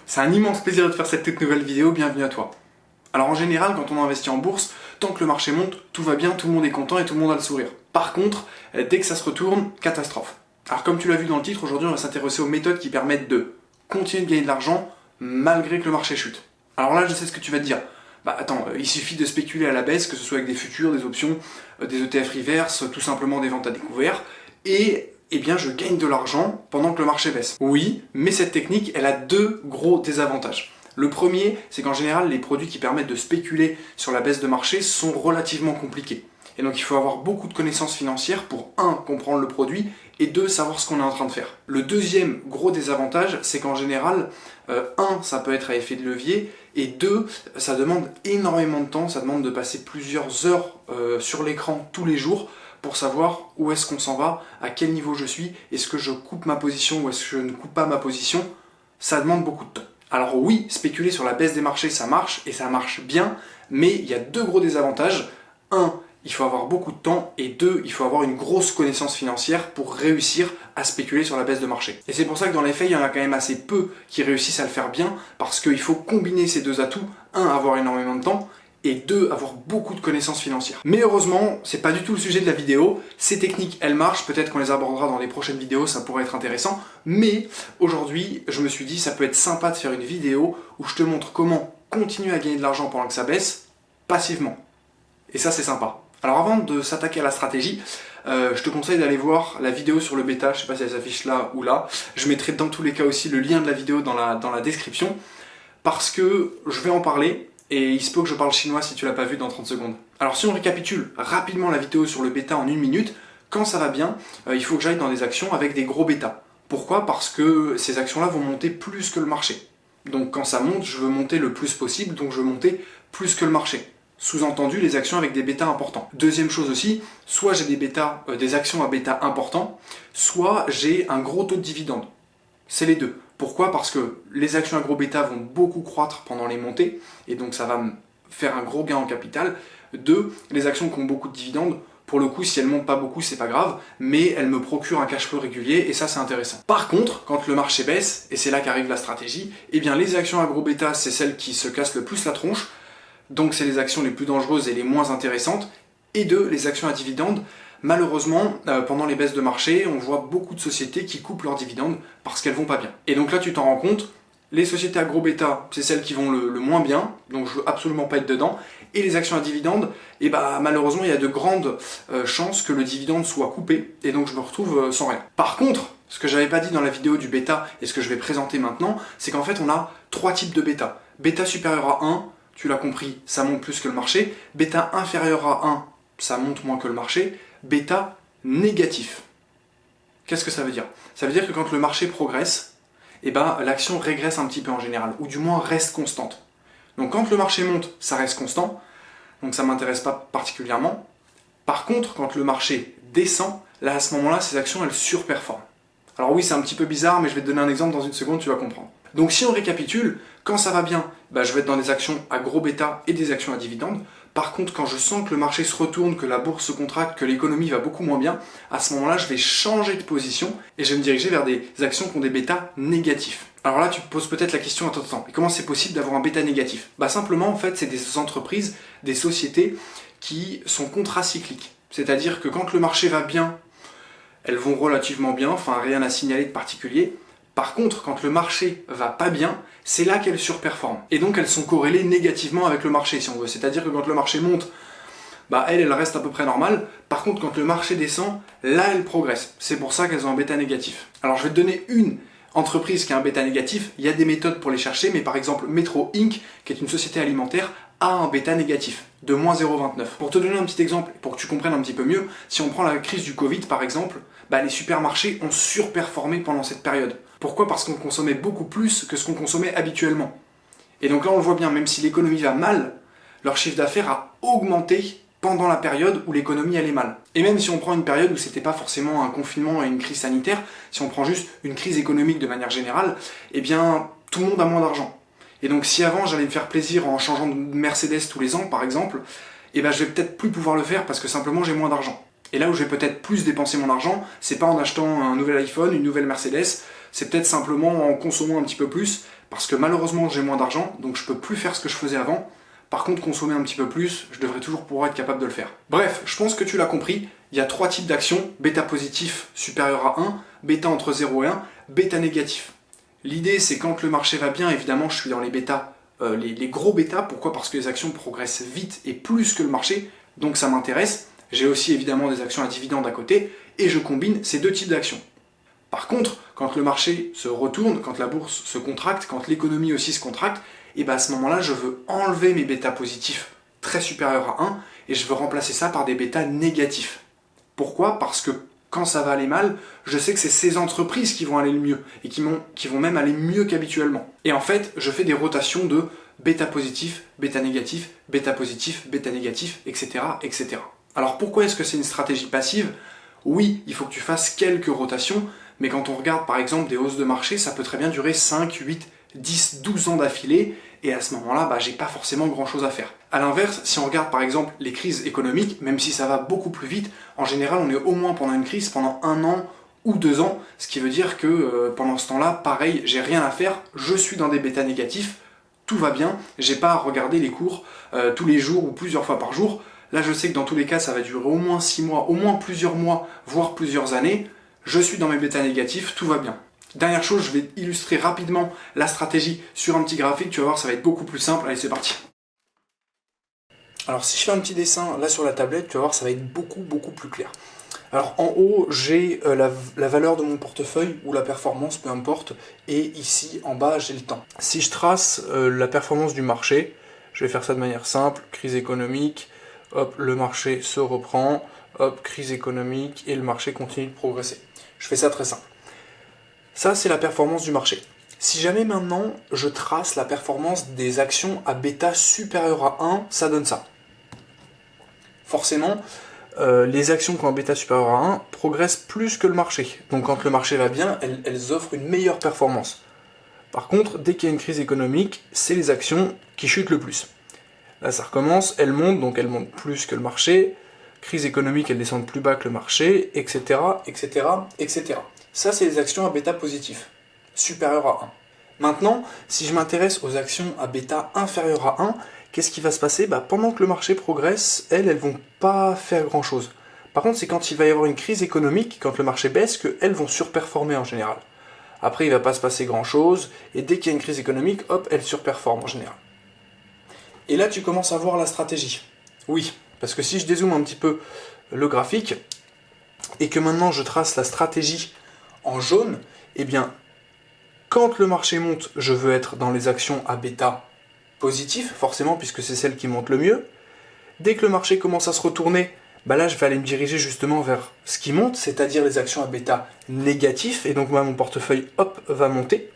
C'est un immense plaisir de faire cette toute nouvelle vidéo, bienvenue à toi. Alors en général, quand on investit en bourse, tant que le marché monte, tout va bien, tout le monde est content et tout le monde a le sourire. Par contre, dès que ça se retourne, catastrophe. Alors comme tu l'as vu dans le titre, aujourd'hui on va s'intéresser aux méthodes qui permettent de continuer de gagner de l'argent malgré que le marché chute. Alors là, je sais ce que tu vas te dire. Bah attends, il suffit de spéculer à la baisse, que ce soit avec des futurs, des options, des ETF reverse, tout simplement des ventes à découvert, et eh bien je gagne de l'argent pendant que le marché baisse. Oui, mais cette technique, elle a deux gros désavantages. Le premier, c'est qu'en général, les produits qui permettent de spéculer sur la baisse de marché sont relativement compliqués. Et donc il faut avoir beaucoup de connaissances financières pour 1. Comprendre le produit, et 2. Savoir ce qu'on est en train de faire. Le deuxième gros désavantage, c'est qu'en général, 1. Ça peut être à effet de levier, et 2. Ça demande énormément de temps, ça demande de passer plusieurs heures sur l'écran tous les jours pour savoir où est-ce qu'on s'en va, à quel niveau je suis, est-ce que je coupe ma position ou est-ce que je ne coupe pas ma position. Ça demande beaucoup de temps. Alors oui, spéculer sur la baisse des marchés, ça marche, et ça marche bien, mais il y a deux gros désavantages. 1. Il faut avoir beaucoup de temps, et 2. Il faut avoir une grosse connaissance financière pour réussir à spéculer sur la baisse de marché. Et c'est pour ça que dans les faits, il y en a quand même assez peu qui réussissent à le faire bien, parce qu'il faut combiner ces deux atouts. 1. Avoir énormément de temps, et 2. Avoir beaucoup de connaissances financières. Mais heureusement, c'est pas du tout le sujet de la vidéo. Ces techniques, elles marchent, peut-être qu'on les abordera dans les prochaines vidéos, ça pourrait être intéressant. Mais aujourd'hui, je me suis dit, ça peut être sympa de faire une vidéo où je te montre comment continuer à gagner de l'argent pendant que ça baisse, passivement. Et ça, c'est sympa. Alors avant de s'attaquer à la stratégie, je te conseille d'aller voir la vidéo sur le bêta, je sais pas si elle s'affiche là ou là. Je mettrai dans tous les cas aussi le lien de la vidéo dans la description, parce que je vais en parler. Et il se peut que je parle chinois si tu l'as pas vu dans 30 secondes. Alors si on récapitule rapidement la vidéo sur le bêta en 1 minute, quand ça va bien, il faut que j'aille dans des actions avec des gros bêtas. Pourquoi? Parce que ces actions-là vont monter plus que le marché. Donc quand ça monte, je veux monter le plus possible, donc je veux monter plus que le marché. Sous-entendu, les actions avec des bêtas importants. Deuxième chose aussi, soit j'ai des actions à bêta importants, soit j'ai un gros taux de dividende. C'est les deux. Pourquoi? Parce que les actions à gros bêta vont beaucoup croître pendant les montées, et donc ça va me faire un gros gain en capital. 2. Les actions qui ont beaucoup de dividendes, pour le coup, si elles montent pas beaucoup, c'est pas grave, mais elles me procurent un cash flow régulier, et ça c'est intéressant. Par contre, quand le marché baisse, et c'est là qu'arrive la stratégie, eh bien les actions à gros bêta, c'est celles qui se cassent le plus la tronche, donc c'est les actions les plus dangereuses et les moins intéressantes. Et 2. Les actions à dividendes. Malheureusement, pendant les baisses de marché, on voit beaucoup de sociétés qui coupent leurs dividendes parce qu'elles vont pas bien. Et donc là, tu t'en rends compte, les sociétés à gros bêta, c'est celles qui vont le moins bien, donc je veux absolument pas être dedans. Et les actions à dividendes, et bah malheureusement, il y a de grandes chances que le dividende soit coupé, et donc je me retrouve sans rien. Par contre, ce que j'avais pas dit dans la vidéo du bêta, et ce que je vais présenter maintenant, c'est qu'en fait, on a 3 types de bêta. Bêta supérieur à 1, tu l'as compris, ça monte plus que le marché. Bêta inférieur à 1, ça monte moins que le marché. Bêta négatif. Qu'est-ce que ça veut dire? Ça veut dire que quand le marché progresse, eh ben, l'action régresse un petit peu en général, ou du moins reste constante. Donc quand le marché monte, ça reste constant, donc ça ne m'intéresse pas particulièrement. Par contre, quand le marché descend, là à ce moment-là, ces actions, elles surperforment. Alors oui, c'est un petit peu bizarre, mais je vais te donner un exemple dans une seconde, tu vas comprendre. Donc si on récapitule, quand ça va bien, bah, je vais être dans des actions à gros bêta et des actions à dividendes. Par contre, quand je sens que le marché se retourne, que la bourse se contracte, que l'économie va beaucoup moins bien, à ce moment-là, je vais changer de position et je vais me diriger vers des actions qui ont des bêtas négatifs. Alors là, tu te poses peut-être la question, attends, mais comment c'est possible d'avoir un bêta négatif? Bah simplement, en fait, c'est des entreprises, des sociétés qui sont contracycliques. C'est-à-dire que quand le marché va bien, elles vont relativement bien, enfin rien à signaler de particulier. Par contre, quand le marché va pas bien, c'est là qu'elles surperforment. Et donc elles sont corrélées négativement avec le marché, si on veut. C'est-à-dire que quand le marché monte, bah elle reste à peu près normale. Par contre, quand le marché descend, là elle progresse. C'est pour ça qu'elles ont un bêta négatif. Alors je vais te donner une entreprise qui a un bêta négatif. Il y a des méthodes pour les chercher, mais par exemple Metro Inc., qui est une société alimentaire, a un bêta négatif de moins 0,29. Pour te donner un petit exemple, pour que tu comprennes un petit peu mieux, si on prend la crise du Covid par exemple, bah les supermarchés ont surperformé pendant cette période. Pourquoi? Parce qu'on consommait beaucoup plus que ce qu'on consommait habituellement. Et donc là on le voit bien, même si l'économie va mal, leur chiffre d'affaires a augmenté pendant la période où l'économie allait mal. Et même si on prend une période où c'était pas forcément un confinement et une crise sanitaire, si on prend juste une crise économique de manière générale, eh bien tout le monde a moins d'argent. Et donc si avant j'allais me faire plaisir en changeant de Mercedes tous les ans par exemple, eh ben je vais peut-être plus pouvoir le faire parce que simplement j'ai moins d'argent. Et là où je vais peut-être plus dépenser mon argent, c'est pas en achetant un nouvel iPhone, une nouvelle Mercedes, c'est peut-être simplement en consommant un petit peu plus, parce que malheureusement j'ai moins d'argent, donc je peux plus faire ce que je faisais avant. Par contre, consommer un petit peu plus, je devrais toujours pouvoir être capable de le faire. Bref, je pense que tu l'as compris, il y a 3 types d'actions, bêta positif supérieur à 1, bêta entre 0 et 1, bêta négatif. L'idée c'est quand le marché va bien, évidemment je suis dans les bêtas, les gros bêtas. Pourquoi? Parce que les actions progressent vite et plus que le marché, donc ça m'intéresse. J'ai aussi évidemment des actions à dividendes à côté, et je combine ces 2 types d'actions. Par contre, quand le marché se retourne, quand la bourse se contracte, quand l'économie aussi se contracte, et bien à ce moment-là, je veux enlever mes bêtas positifs très supérieurs à 1 et je veux remplacer ça par des bêtas négatifs. Pourquoi? Parce que quand ça va aller mal, je sais que c'est ces entreprises qui vont aller le mieux et qui vont même aller mieux qu'habituellement. Et en fait, je fais des rotations de bêta positif, bêta négatif, bêta positif, bêta négatif, etc., etc. Alors pourquoi est-ce que c'est une stratégie passive? Oui, il faut que tu fasses quelques rotations, mais quand on regarde par exemple des hausses de marché, ça peut très bien durer 5, 8, 10, 12 ans d'affilée, et à ce moment-là, j'ai pas forcément grand-chose à faire. A l'inverse, si on regarde par exemple les crises économiques, même si ça va beaucoup plus vite, en général on est au moins pendant une crise, pendant 1 an ou 2 ans, ce qui veut dire que pendant ce temps-là, pareil, j'ai rien à faire, je suis dans des bêtas négatifs, tout va bien, j'ai pas à regarder les cours tous les jours ou plusieurs fois par jour. Là je sais que dans tous les cas ça va durer au moins 6 mois, au moins plusieurs mois, voire plusieurs années, je suis dans mes bêtas négatifs, tout va bien. Dernière chose, je vais illustrer rapidement la stratégie sur un petit graphique, tu vas voir, ça va être beaucoup plus simple. Allez, c'est parti. Alors si je fais un petit dessin là sur la tablette, tu vas voir, ça va être beaucoup plus clair. Alors en haut, j'ai la valeur de mon portefeuille, ou la performance, peu importe, et ici en bas, j'ai le temps. Si je trace la performance du marché, je vais faire ça de manière simple, crise économique, hop, le marché se reprend, hop, crise économique, et le marché continue de progresser. Je fais ça très simple. Ça, c'est la performance du marché. Si jamais maintenant, je trace la performance des actions à bêta supérieur à 1, ça donne ça. Forcément, les actions qui ont un bêta supérieur à 1 progressent plus que le marché. Donc quand le marché va bien, elles offrent une meilleure performance. Par contre, dès qu'il y a une crise économique, c'est les actions qui chutent le plus. Là, ça recommence, elles montent, donc elles montent plus que le marché. Crise économique, elles descendent plus bas que le marché, etc., etc., etc. Ça, c'est les actions à bêta positif, supérieur à 1. Maintenant, si je m'intéresse aux actions à bêta inférieur à 1, qu'est-ce qui va se passer? Pendant que le marché progresse, elles vont pas faire grand-chose. Par contre, c'est quand il va y avoir une crise économique, quand le marché baisse, qu'elles vont surperformer en général. Après, il ne va pas se passer grand-chose, et dès qu'il y a une crise économique, hop, elles surperforment en général. Et là, tu commences à voir la stratégie. Oui, parce que si je dézoome un petit peu le graphique, et que maintenant je trace la stratégie en jaune, eh bien, quand le marché monte, je veux être dans les actions à bêta positif, forcément, puisque c'est celle qui monte le mieux. Dès que le marché commence à se retourner, là, je vais aller me diriger justement vers ce qui monte, c'est-à-dire les actions à bêta négatif, et donc mon portefeuille, hop, va monter.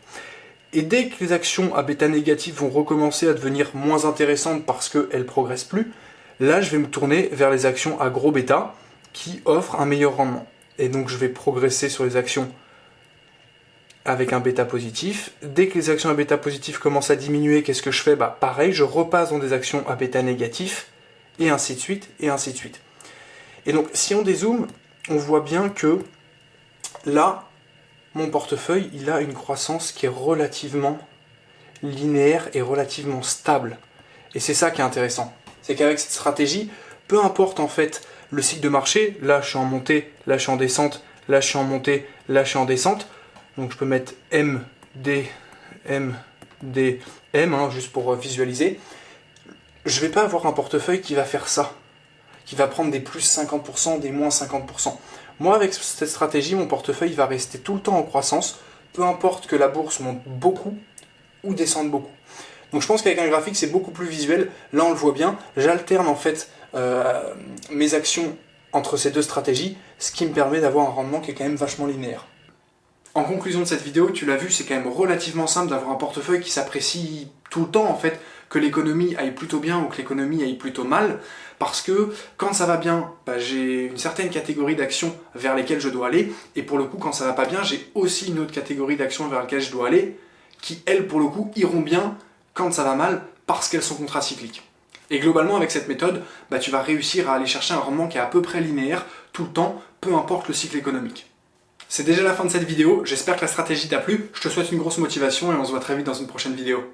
Et dès que les actions à bêta négatif vont recommencer à devenir moins intéressantes parce qu'elles ne progressent plus, là, je vais me tourner vers les actions à gros bêta qui offrent un meilleur rendement. Et donc, je vais progresser sur les actions avec un bêta positif. Dès que les actions à bêta positif commencent à diminuer, qu'est-ce que je fais? Pareil, je repasse dans des actions à bêta négatif, et ainsi de suite, et ainsi de suite. Et donc, si on dézoome, on voit bien que là, mon portefeuille, il a une croissance qui est relativement linéaire et relativement stable. Et c'est ça qui est intéressant. C'est qu'avec cette stratégie, peu importe en fait le cycle de marché, là je suis en montée, là je suis en descente, là je suis en montée, là je suis en descente. Donc je peux mettre M, D, M, D, M, juste pour visualiser. Je ne vais pas avoir un portefeuille qui va faire ça, qui va prendre des plus 50%, des moins 50%. Moi, avec cette stratégie, mon portefeuille va rester tout le temps en croissance, peu importe que la bourse monte beaucoup ou descende beaucoup. Donc je pense qu'avec un graphique, c'est beaucoup plus visuel. Là, on le voit bien. J'alterne en fait mes actions entre ces deux stratégies, ce qui me permet d'avoir un rendement qui est quand même vachement linéaire. En conclusion de cette vidéo, tu l'as vu, c'est quand même relativement simple d'avoir un portefeuille qui s'apprécie tout le temps, en fait, que l'économie aille plutôt bien ou que l'économie aille plutôt mal, parce que quand ça va bien, j'ai une certaine catégorie d'actions vers lesquelles je dois aller, et pour le coup, quand ça va pas bien, j'ai aussi une autre catégorie d'actions vers lesquelles je dois aller, qui, elles, pour le coup, iront bien quand ça va mal, parce qu'elles sont contracycliques. Et globalement, avec cette méthode, tu vas réussir à aller chercher un rendement qui est à peu près linéaire tout le temps, peu importe le cycle économique. C'est déjà la fin de cette vidéo, j'espère que la stratégie t'a plu, je te souhaite une grosse motivation et on se voit très vite dans une prochaine vidéo.